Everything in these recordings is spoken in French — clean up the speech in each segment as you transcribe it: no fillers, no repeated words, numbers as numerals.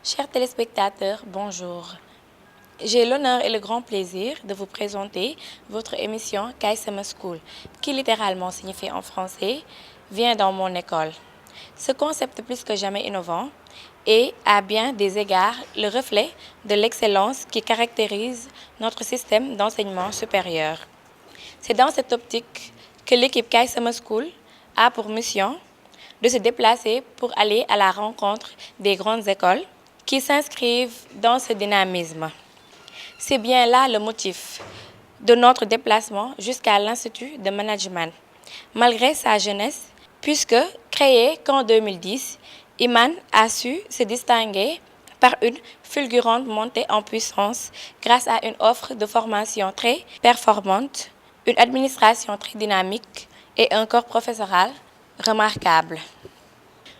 Chers téléspectateurs, bonjour. J'ai l'honneur et le grand plaisir de vous présenter votre émission Kaay Sama School, qui littéralement signifie en français Viens dans mon école. Ce concept plus que jamais innovant est, à bien des égards, le reflet de l'excellence qui caractérise notre système d'enseignement supérieur. C'est dans cette optique que l'équipe Kaay Sama School a pour mission de se déplacer pour aller à la rencontre des grandes écoles qui s'inscrivent dans ce dynamisme. C'est bien là le motif de notre déplacement jusqu'à l'Institut de Management. Malgré sa jeunesse, puisque créé qu'en 2010, Iman a su se distinguer par une fulgurante montée en puissance grâce à une offre de formation très performante, une administration très dynamique et un corps professoral remarquable.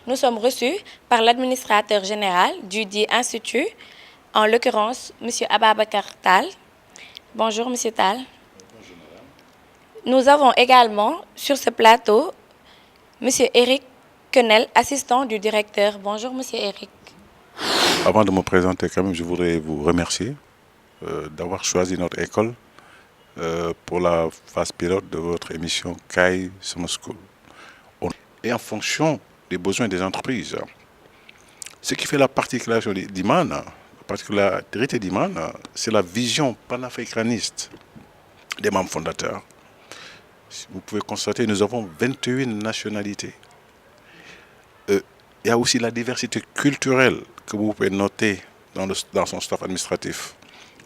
Nous sommes reçus par l'administrateur général du dit institut, en l'occurrence M. Ababacar Tal. Bonjour M. Tal. Bonjour madame. Nous avons également sur ce plateau M. Eric Quenel, assistant du directeur. Bonjour M. Eric. Avant de me présenter, quand même, je voudrais vous remercier d'avoir choisi notre école pour la phase pilote de votre émission Kaay Sama School. Et en fonction des besoins des entreprises. Ce qui fait la particularité d'Iman, c'est la vision panafricaniste des membres fondateurs. Vous pouvez constater, nous avons 21 nationalités. Il y a aussi la diversité culturelle que vous pouvez noter dans son staff administratif.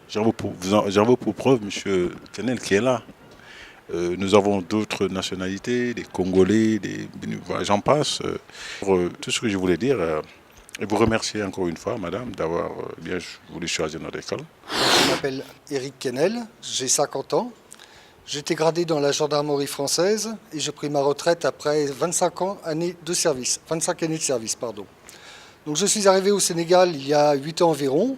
J'en veux pour preuve M. Kenel qui est là. Nous avons d'autres nationalités, des Congolais, j'en passe. Tout ce que je voulais dire, et vous remercier encore une fois, madame, d'avoir bien voulu choisir notre école. Je m'appelle Eric Kenel, j'ai 50 ans. J'étais gradé dans la gendarmerie française et j'ai pris ma retraite après 25 années de service. Donc je suis arrivé au Sénégal il y a 8 ans environ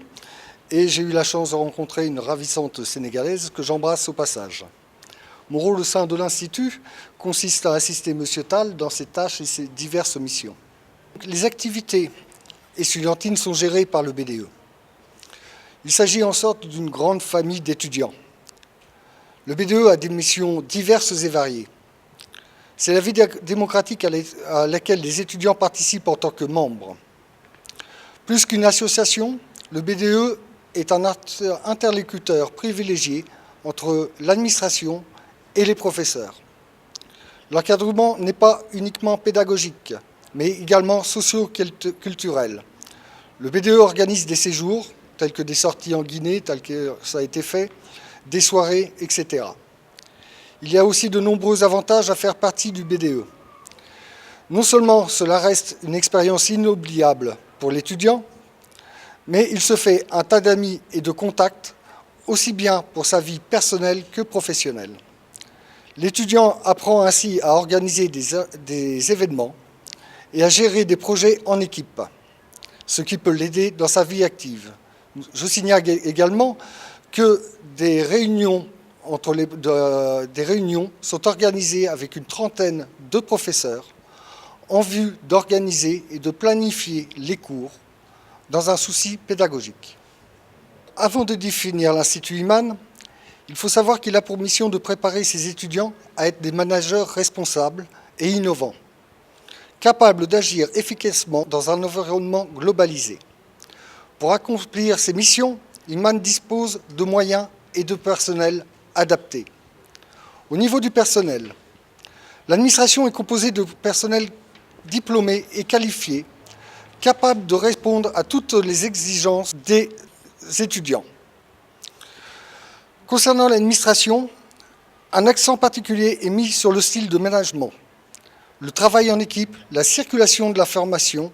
et j'ai eu la chance de rencontrer une ravissante sénégalaise que j'embrasse au passage. Mon rôle au sein de l'Institut consiste à assister M. Tal dans ses tâches et ses diverses missions. Les activités estudiantines sont gérées par le BDE. Il s'agit en sorte d'une grande famille d'étudiants. Le BDE a des missions diverses et variées. C'est la vie démocratique à laquelle les étudiants participent en tant que membres. Plus qu'une association, le BDE est un interlocuteur privilégié entre l'administration et les professeurs. L'encadrement n'est pas uniquement pédagogique, mais également socio-culturel. Le BDE organise des séjours, tels que des sorties en Guinée, tels que ça a été fait, des soirées, etc. Il y a aussi de nombreux avantages à faire partie du BDE. Non seulement cela reste une expérience inoubliable pour l'étudiant, mais il se fait un tas d'amis et de contacts, aussi bien pour sa vie personnelle que professionnelle. L'étudiant apprend ainsi à organiser des événements et à gérer des projets en équipe, ce qui peut l'aider dans sa vie active. Je signale également que des réunions sont organisées avec une trentaine de professeurs en vue d'organiser et de planifier les cours dans un souci pédagogique. Avant de définir l'Institut Iman, il faut savoir qu'il a pour mission de préparer ses étudiants à être des managers responsables et innovants, capables d'agir efficacement dans un environnement globalisé. Pour accomplir ces missions, Iman dispose de moyens et de personnel adaptés. Au niveau du personnel, l'administration est composée de personnel diplômé et qualifié, capable de répondre à toutes les exigences des étudiants. Concernant l'administration, un accent particulier est mis sur le style de management, le travail en équipe, la circulation de l'information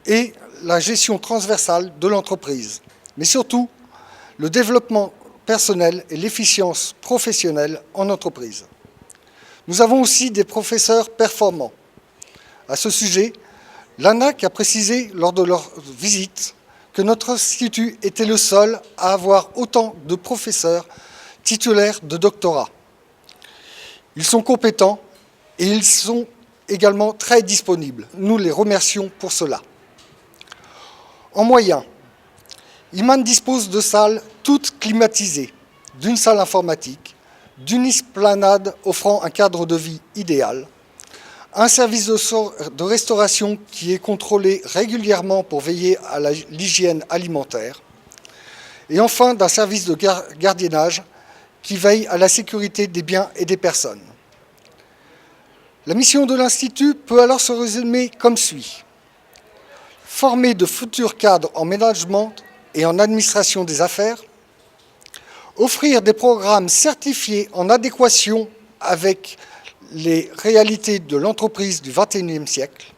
et la gestion transversale de l'entreprise, mais surtout le développement personnel et l'efficience professionnelle en entreprise. Nous avons aussi des professeurs performants. À ce sujet, l'ANAC a précisé lors de leur visite que notre institut était le seul à avoir autant de professeurs titulaires de doctorat. Ils sont compétents et ils sont également très disponibles. Nous les remercions pour cela. En moyens, Iman dispose de salles toutes climatisées, d'une salle informatique, d'une esplanade offrant un cadre de vie idéal, un service de restauration qui est contrôlé régulièrement pour veiller à l'hygiène alimentaire, et enfin d'un service de gardiennage qui veille à la sécurité des biens et des personnes. La mission de l'Institut peut alors se résumer comme suit. Former de futurs cadres en management et en administration des affaires, offrir des programmes certifiés en adéquation avec les réalités de l'entreprise du XXIe siècle,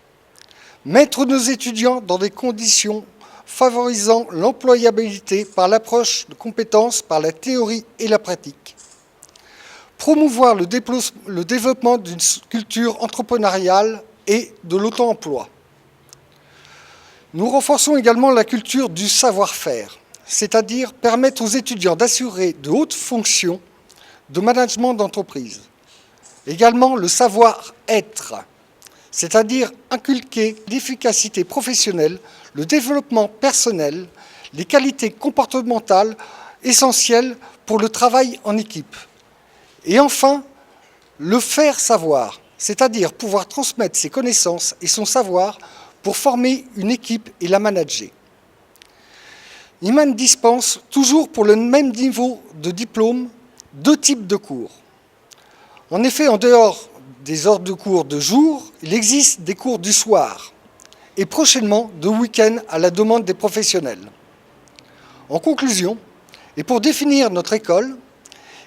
mettre nos étudiants dans des conditions favorisant l'employabilité par l'approche de compétences par la théorie et la pratique, promouvoir le développement d'une culture entrepreneuriale et de l'auto-emploi. Nous renforçons également la culture du savoir-faire, c'est-à-dire permettre aux étudiants d'assurer de hautes fonctions de management d'entreprise. Également le savoir-être, c'est-à-dire inculquer l'efficacité professionnelle, le développement personnel, les qualités comportementales essentielles pour le travail en équipe. Et enfin, le faire savoir, c'est-à-dire pouvoir transmettre ses connaissances et son savoir pour former une équipe et la manager. Iman dispense, toujours pour le même niveau de diplôme, 2 types de cours. En effet, en dehors des heures de cours de jour, il existe des cours du soir et prochainement de week-end à la demande des professionnels. En conclusion, et pour définir notre école,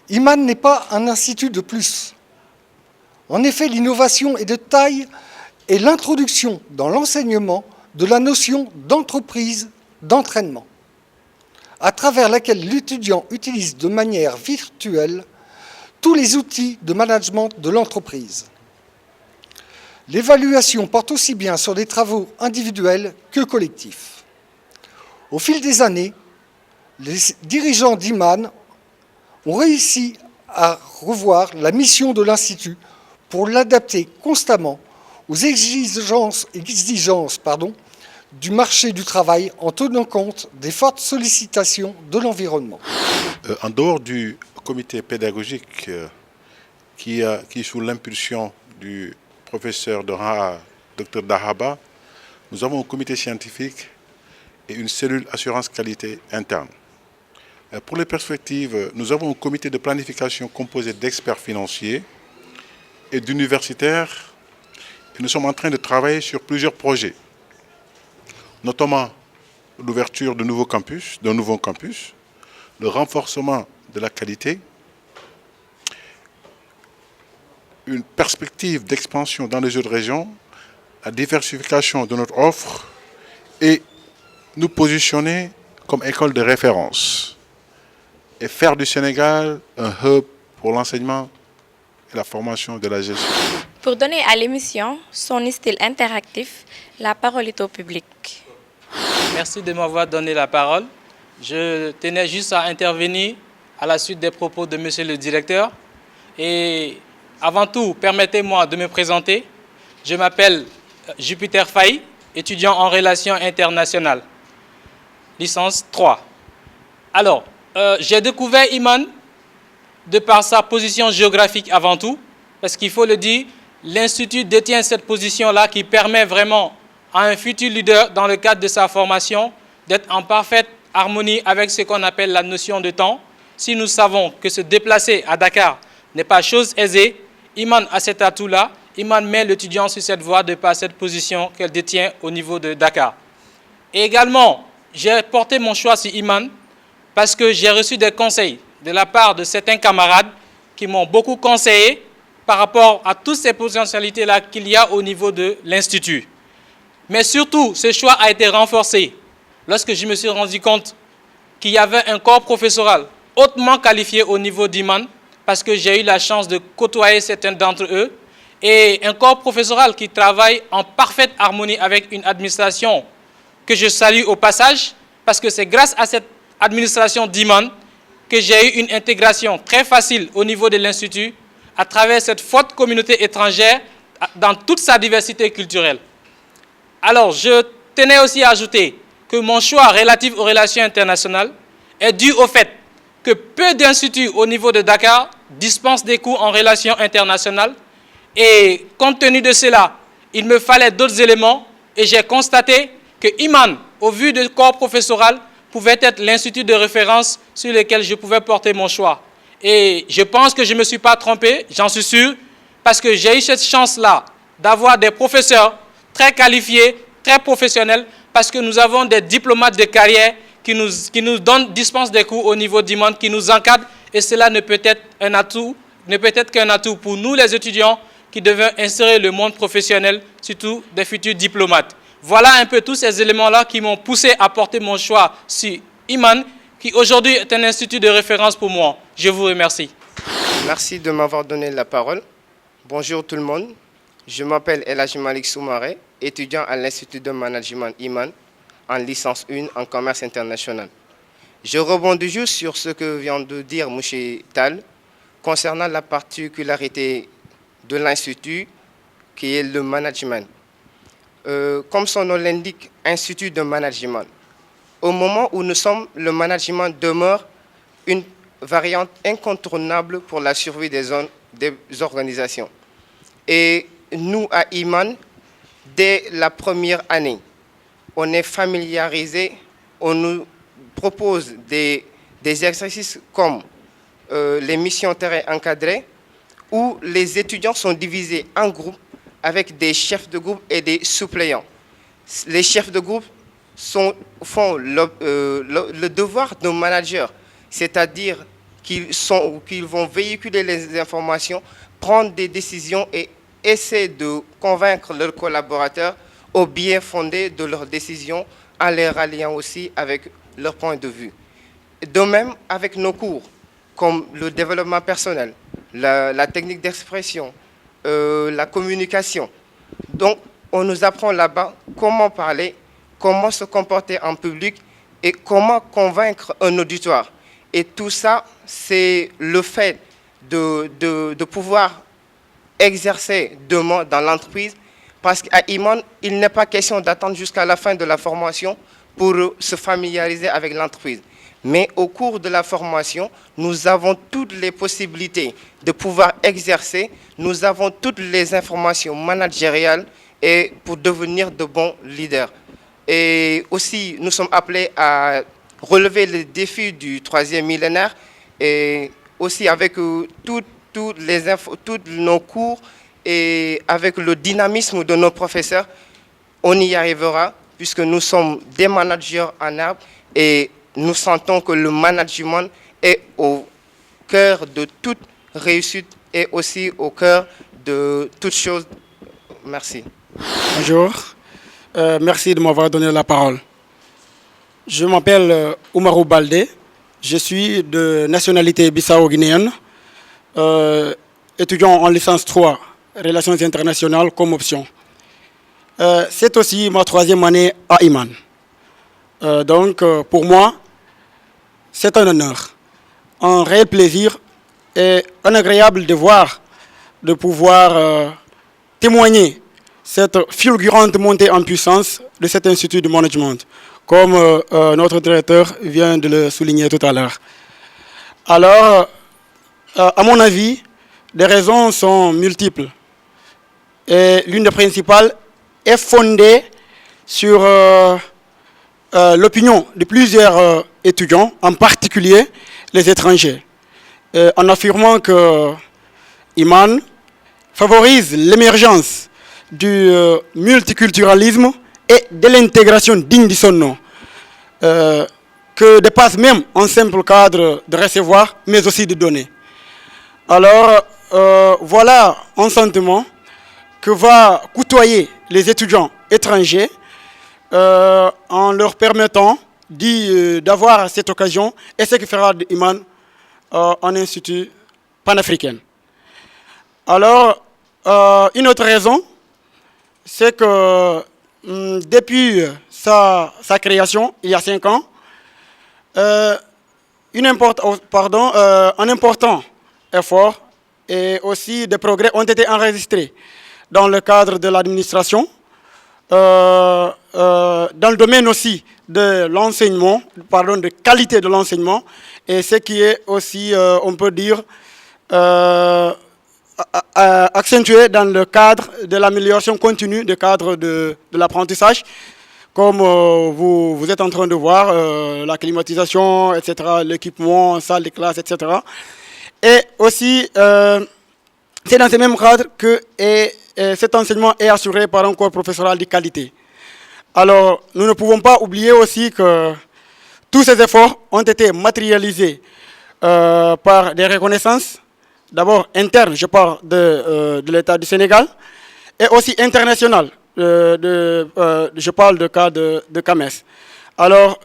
Iman n'est pas un institut de plus. En effet, l'innovation est de taille et l'introduction dans l'enseignement de la notion d'entreprise d'entraînement, à travers laquelle l'étudiant utilise de manière virtuelle tous les outils de management de l'entreprise. L'évaluation porte aussi bien sur des travaux individuels que collectifs. Au fil des années, les dirigeants d'Iman ont réussi à revoir la mission de l'Institut pour l'adapter constamment aux exigences du marché du travail en tenant compte des fortes sollicitations de l'environnement. En dehors du comité pédagogique qui est sous l'impulsion du professeur de Dr Dahaba, nous avons un comité scientifique et une cellule assurance qualité interne. Pour les perspectives, nous avons un comité de planification composé d'experts financiers et d'universitaires. Et nous sommes en train de travailler sur plusieurs projets, notamment l'ouverture d'un nouveau campus, le renforcement de la qualité, une perspective d'expansion dans les autres régions, la diversification de notre offre et nous positionner comme école de référence et faire du Sénégal un hub pour l'enseignement et la formation de la gestion. Pour donner à l'émission son style interactif, la parole est au public. Merci de m'avoir donné la parole. Je tenais juste à intervenir à la suite des propos de monsieur le directeur. Et avant tout, permettez-moi de me présenter. Je m'appelle Jupiter Faye, étudiant en relations internationales, licence 3. Alors, j'ai découvert Iman de par sa position géographique avant tout, parce qu'il faut le dire, l'Institut détient cette position-là qui permet vraiment à un futur leader, dans le cadre de sa formation, d'être en parfaite harmonie avec ce qu'on appelle la notion de temps. Si nous savons que se déplacer à Dakar n'est pas chose aisée, Iman a cet atout-là. Iman met l'étudiant sur cette voie de par cette position qu'elle détient au niveau de Dakar. Et également, j'ai porté mon choix sur Iman parce que j'ai reçu des conseils de la part de certains camarades qui m'ont beaucoup conseillé par rapport à toutes ces potentialités-là qu'il y a au niveau de l'Institut. Mais surtout, ce choix a été renforcé lorsque je me suis rendu compte qu'il y avait un corps professoral hautement qualifié au niveau d'Iman, parce que j'ai eu la chance de côtoyer certains d'entre eux, et un corps professoral qui travaille en parfaite harmonie avec une administration que je salue au passage, parce que c'est grâce à cette administration d'Iman que j'ai eu une intégration très facile au niveau de l'Institut à travers cette forte communauté étrangère dans toute sa diversité culturelle. Alors, je tenais aussi à ajouter que mon choix relatif aux relations internationales est dû au fait que peu d'instituts au niveau de Dakar dispensent des cours en relations internationales et compte tenu de cela, il me fallait d'autres éléments et j'ai constaté que Iman, au vu du corps professoral, pouvait être l'institut de référence sur lequel je pouvais porter mon choix. Et je pense que je ne me suis pas trompé, j'en suis sûr, parce que j'ai eu cette chance-là d'avoir des professeurs très qualifiés, très professionnels, parce que nous avons des diplomates de carrière qui nous dispensent des cours au niveau d'Iman, qui nous encadrent, et cela ne peut être qu'un atout pour nous les étudiants qui devons insérer le monde professionnel, surtout des futurs diplomates. Voilà un peu tous ces éléments-là qui m'ont poussé à porter mon choix sur Iman, qui aujourd'hui est un institut de référence pour moi. Je vous remercie. Merci de m'avoir donné la parole. Bonjour tout le monde. Je m'appelle El Hadji Malik Soumaré, étudiant à l'Institut de Management Iman, en licence 1 en commerce international. Je rebondis juste sur ce que vient de dire M. Tal concernant la particularité de l'Institut qui est le management. Comme son nom l'indique, Institut de Management. Au moment où nous sommes, le management demeure une variante incontournable pour la survie des organisations. Et nous, à Iman, dès la première année, on est familiarisé, on nous propose des exercices comme les missions terrain encadrées, où les étudiants sont divisés en groupes avec des chefs de groupe et des suppléants. Les chefs de groupe font le devoir de manager, c'est-à-dire qu'ils vont véhiculer les informations, prendre des décisions et essayer de convaincre leurs collaborateurs au bien fondé de leurs décisions en les ralliant aussi avec leur point de vue. De même avec nos cours, comme le développement personnel, la technique d'expression, la communication. Donc, on nous apprend là-bas comment parler, comment se comporter en public et comment convaincre un auditoire. Et tout ça, c'est le fait de pouvoir exercer demain dans l'entreprise, parce qu'à Iman, il n'est pas question d'attendre jusqu'à la fin de la formation pour se familiariser avec l'entreprise. Mais au cours de la formation, nous avons toutes les possibilités de pouvoir exercer, nous avons toutes les informations managériales et pour devenir de bons leaders. Et aussi, nous sommes appelés à relever les défis du 3e millénaire et aussi avec tous nos cours et avec le dynamisme de nos professeurs, on y arrivera puisque nous sommes des managers en herbe et nous sentons que le management est au cœur de toute réussite et aussi au cœur de toute chose. Merci. Bonjour, merci de m'avoir donné la parole. Je m'appelle Oumarou Baldé, je suis de nationalité bissau-guinéenne, étudiant en licence 3, Relations internationales comme option. C'est aussi ma 3e année à Iman. Donc, pour moi, c'est un honneur, un réel plaisir et un agréable devoir de pouvoir témoigner cette fulgurante montée en puissance de cet institut de management, comme notre directeur vient de le souligner tout à l'heure. Alors, à mon avis, les raisons sont multiples. Et l'une des principales est fondée sur l'opinion de plusieurs étudiants, en particulier les étrangers, en affirmant que Iman favorise l'émergence du multiculturalisme et de l'intégration digne de son nom, que dépasse même un simple cadre de recevoir, mais aussi de donner. Alors, voilà un sentiment que va côtoyer les étudiants étrangers en leur permettant d'avoir cette occasion, et ce qui fera d'Iman un institut panafricain. Alors, une autre raison, c'est que depuis sa création, il y a 5 ans, un important effort et aussi des progrès ont été enregistrés dans le cadre de l'administration, dans le domaine aussi de l'enseignement, pardon, de qualité de l'enseignement, et ce qui est aussi, on peut dire, accentué dans le cadre de l'amélioration continue du cadre de l'apprentissage. Comme vous êtes en train de voir, la climatisation, etc., l'équipement, salle de classe, etc. Et aussi, c'est dans ce même cadre que cet enseignement est assuré par un corps professoral de qualité. Alors, nous ne pouvons pas oublier aussi que tous ces efforts ont été matérialisés par des reconnaissances, d'abord internes, je parle de l'État du Sénégal, et aussi internationales. Je parle du cas de CAMES. Alors,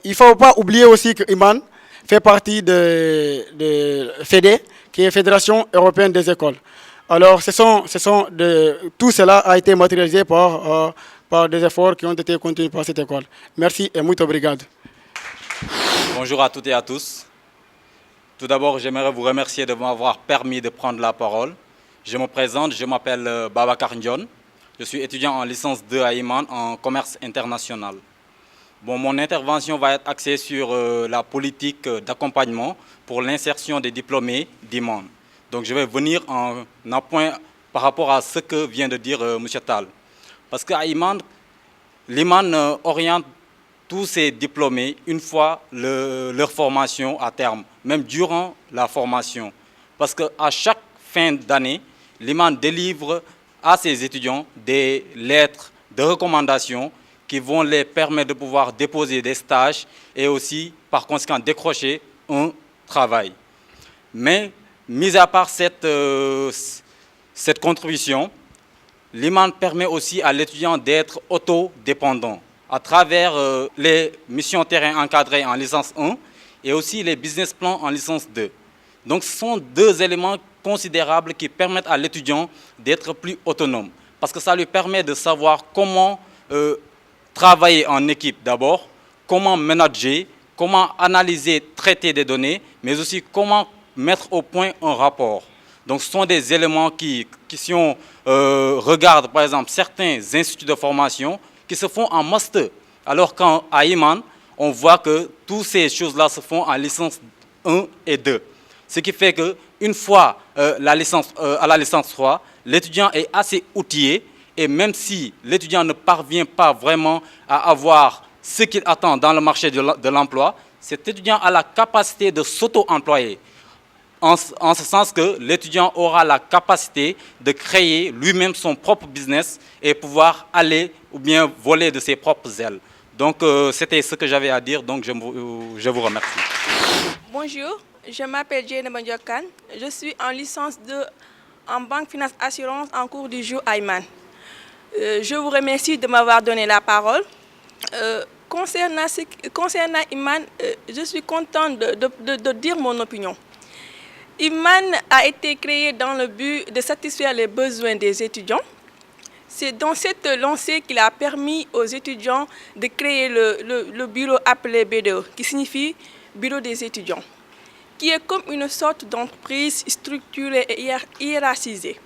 il ne faut pas oublier aussi que Iman fait partie de FEDE, qui est Fédération Européenne des Écoles. Alors, tout cela a été matérialisé par des efforts qui ont été contenus par cette école. Merci et muito obrigado. Bonjour à toutes et à tous. Tout d'abord, j'aimerais vous remercier de m'avoir permis de prendre la parole. Je me présente, je m'appelle Babacar Ndion. Je suis étudiant en licence 2 à Iman en commerce international. Bon, mon intervention va être axée sur la politique d'accompagnement pour l'insertion des diplômés d'Iman. Donc je vais venir en appoint par rapport à ce que vient de dire M. Tal. Parce qu'à Iman, l'Iman oriente tous ces diplômés une fois leur formation à terme, même durant la formation. Parce qu'à chaque fin d'année, l'Iman délivre à ses étudiants des lettres de recommandation qui vont les permettre de pouvoir déposer des stages et aussi, par conséquent, décrocher un travail. Mais, mis à part cette contribution, l'Iman permet aussi à l'étudiant d'être autodépendant à travers les missions terrain encadrées en licence 1 et aussi les business plans en licence 2. Donc ce sont deux éléments considérables qui permettent à l'étudiant d'être plus autonome parce que ça lui permet de savoir comment travailler en équipe d'abord, comment manager, comment analyser, traiter des données, mais aussi comment mettre au point un rapport. Donc ce sont des éléments qui si on regarde par exemple certains instituts de formation qui se font en master, alors qu'à Iman, on voit que toutes ces choses-là se font en licence 1 et 2. Ce qui fait qu'une fois à la licence 3, l'étudiant est assez outillé et même si l'étudiant ne parvient pas vraiment à avoir ce qu'il attend dans le marché de l'emploi, cet étudiant a la capacité de s'auto-employer. En ce sens que l'étudiant aura la capacité de créer lui-même son propre business et pouvoir aller ou bien voler de ses propres ailes. Donc c'était ce que j'avais à dire, donc je vous remercie. Bonjour, je m'appelle Jane Bandiokan, je suis en licence 2 en banque finance assurance en cours du jour à Iman. Je vous remercie de m'avoir donné la parole. Concernant Iman, je suis contente de dire mon opinion. Iman a été créé dans le but de satisfaire les besoins des étudiants. C'est dans cette lancée qu'il a permis aux étudiants de créer le bureau appelé BDE, qui signifie Bureau des étudiants, qui est comme une sorte d'entreprise structurée et hiérarchisée.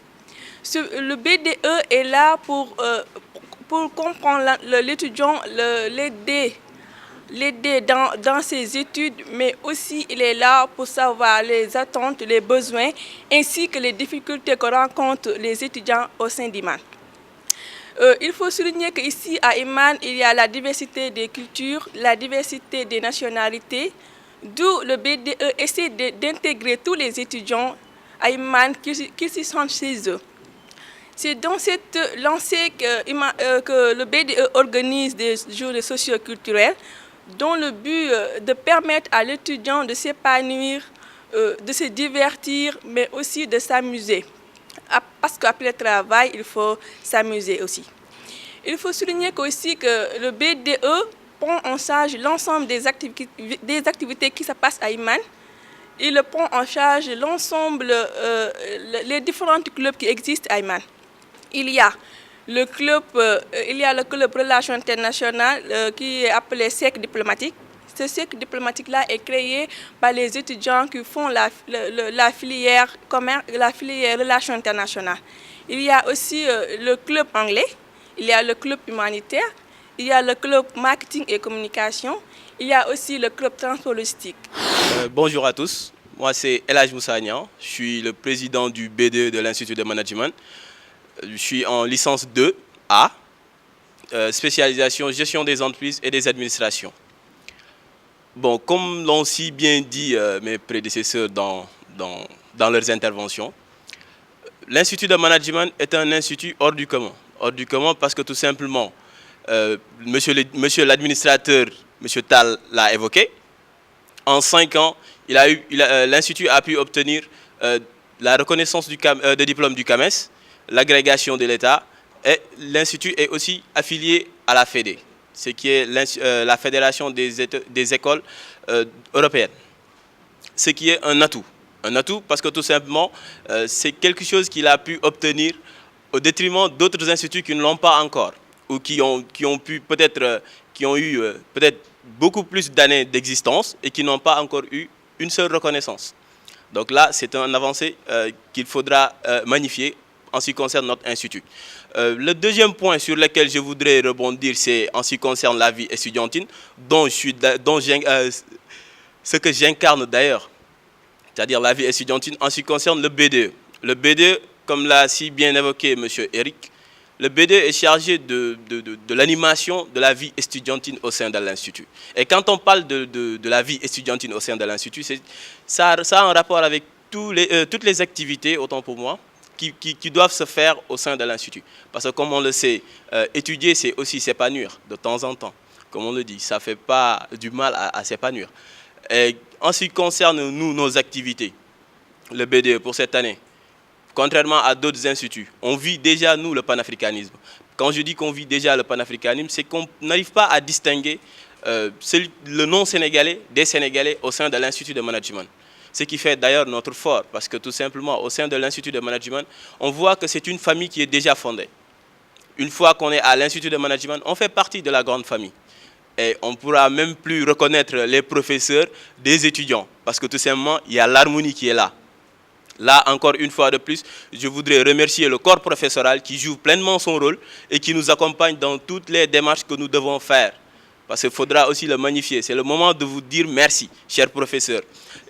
Le BDE est là pour comprendre l'étudiant, l'aider dans ses études, mais aussi il est là pour savoir les attentes, les besoins, ainsi que les difficultés que rencontrent les étudiants au sein d'Iman. Il faut souligner qu'ici à Iman, il y a la diversité des cultures, la diversité des nationalités, d'où le BDE essaie d'intégrer tous les étudiants à Iman qui s'y sentent chez eux. C'est dans cette lancée que le BDE organise des journées socio-culturelles dont le but de permettre à l'étudiant de s'épanouir, de se divertir, mais aussi de s'amuser. Parce qu'après le travail, il faut s'amuser aussi. Il faut souligner aussi que le BDE prend en charge l'ensemble des activités qui se passent à Iman. Il prend en charge l'ensemble, les différents clubs qui existent à Iman. Il y a le club Relations internationales qui est appelé cercle diplomatique. Ce cercle diplomatique-là est créé par les étudiants qui font la filière Relations internationales. Il y a aussi le club anglais, il y a le club humanitaire, il y a le club marketing et communication, il y a aussi le club transport logistique. Bonjour à tous, moi c'est Elhaj Moussa Niang, je suis le président du B2 de l'Institut de Management. Je suis en licence 2A, spécialisation gestion des entreprises et des administrations. Bon, comme l'ont si bien dit mes prédécesseurs dans leurs interventions, l'Institut de Management est un institut hors du commun. Hors du commun parce que tout simplement, monsieur l'administrateur, monsieur Tal l'a évoqué, en 5 ans, l'Institut a pu obtenir la reconnaissance de diplôme du CAMES, l'agrégation de l'État, et l'Institut est aussi affilié à la FEDE, ce qui est la Fédération des écoles européennes. Ce qui est un atout. Un atout parce que tout simplement, c'est quelque chose qu'il a pu obtenir au détriment d'autres instituts qui ne l'ont pas encore ou qui ont eu peut-être beaucoup plus d'années d'existence et qui n'ont pas encore eu une seule reconnaissance. Donc là, c'est un avancée qu'il faudra magnifier en ce qui concerne notre institut. Le deuxième point sur lequel je voudrais rebondir, c'est en ce qui concerne la vie estudiantine, ce que j'incarne d'ailleurs, c'est-à-dire la vie estudiantine en ce qui concerne le B2. Le B2, comme l'a si bien évoqué M. Eric, le B2 est chargé de l'animation de la vie estudiantine au sein de l'Institut. Et quand on parle de la vie estudiantine au sein de l'Institut, ça a un rapport avec toutes les activités, autant pour moi, qui doivent se faire au sein de l'Institut. Parce que comme on le sait, étudier, c'est aussi s'épanouir de temps en temps. Comme on le dit, ça ne fait pas du mal à s'épanouir. En ce qui concerne, nous, nos activités, le BDE pour cette année, contrairement à d'autres instituts, on vit déjà, nous, le panafricanisme. Quand je dis qu'on vit déjà le panafricanisme, c'est qu'on n'arrive pas à distinguer le non sénégalais des Sénégalais au sein de l'Institut de Management. Ce qui fait d'ailleurs notre fort, parce que tout simplement, au sein de l'Institut de Management, on voit que c'est une famille qui est déjà fondée. Une fois qu'on est à l'Institut de Management, on fait partie de la grande famille. Et on ne pourra même plus reconnaître les professeurs des étudiants, parce que tout simplement, il y a l'harmonie qui est là. Là, encore une fois de plus, je voudrais remercier le corps professoral qui joue pleinement son rôle et qui nous accompagne dans toutes les démarches que nous devons faire. Parce qu'il faudra aussi le magnifier. C'est le moment de vous dire merci, chers professeurs.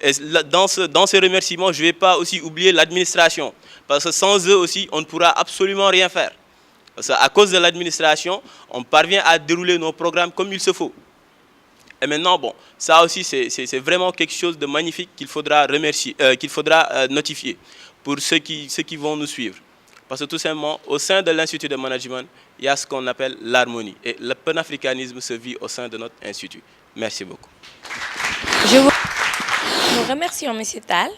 Et dans ce remerciement, je ne vais pas aussi oublier l'administration. Parce que sans eux aussi, on ne pourra absolument rien faire. Parce qu'à cause de l'administration, on parvient à dérouler nos programmes comme il se faut. Et maintenant, bon, ça aussi, c'est vraiment quelque chose de magnifique qu'il faudra remercier, qu'il faudra notifier pour ceux qui vont nous suivre. Parce que tout simplement, au sein de l'Institut de Management, il y a ce qu'on appelle l'harmonie. Et le panafricanisme se vit au sein de notre institut. Merci beaucoup. Nous remercions M. Tal,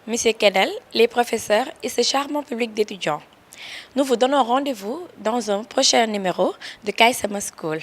M. Kedel, les professeurs et ce charmant public d'étudiants. Nous vous donnons rendez-vous dans un prochain numéro de KSM School.